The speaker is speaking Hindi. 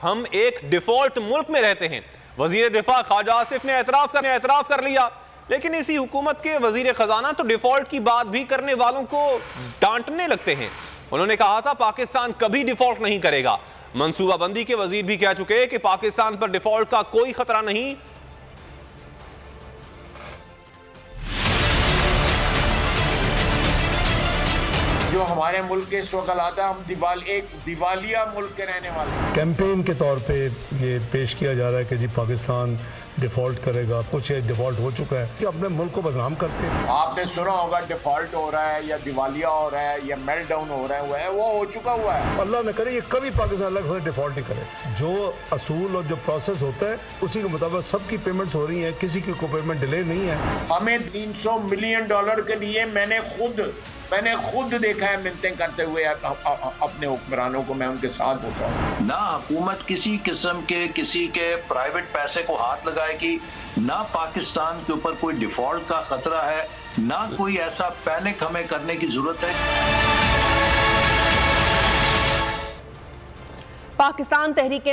हम एक डिफॉल्ट मुल्क में रहते हैं। वजीर दिफा ख्वाजा आसिफ ने एतराफ कर लिया, लेकिन इसी हुकूमत के वजीर खजाना तो डिफॉल्ट की बात भी करने वालों को डांटने लगते हैं। उन्होंने कहा था पाकिस्तान कभी डिफॉल्ट नहीं करेगा। मंसूबाबंदी के वजीर भी कह चुके हैं कि पाकिस्तान पर डिफॉल्ट का कोई खतरा नहीं। जो हमारे मुल्क के इस वक्त हालात है, हम दिवालिया मुल्क के रहने वाले। कैंपेन के तौर पे ये पेश किया जा रहा है कि जी पाकिस्तान डिफॉल्ट करेगा, कुछ डिफॉल्ट हो चुका है कि अपने मुल्क को बदनाम करते हैं। आपने सुना होगा डिफॉल्ट हो रहा है या दिवालिया हो रहा है या मेल्ट डाउन हो रहा है, वो हो चुका हुआ है। अल्लाह न करे ये कभी पाकिस्तान अलग डिफॉल्ट नहीं करे। जो असूल और जो प्रोसेस होता है उसी के मुताबिक सबकी पेमेंट्स हो रही हैं, किसी की कोई पेमेंट डिले नहीं है। हमें $300 मिलियन के लिए मैंने खुद देखा है मिन्नतें करते हुए अपने हुक्मरानों को। मैं उनके साथ होता हूँ। ना हुकूमत किसी किस्म के किसी के प्राइवेट पैसे को हाथ लगाएगी, ना पाकिस्तान के ऊपर कोई डिफॉल्ट का खतरा है, ना कोई ऐसा पैनिक हमें करने की जरूरत है। पाकिस्तान तहरीक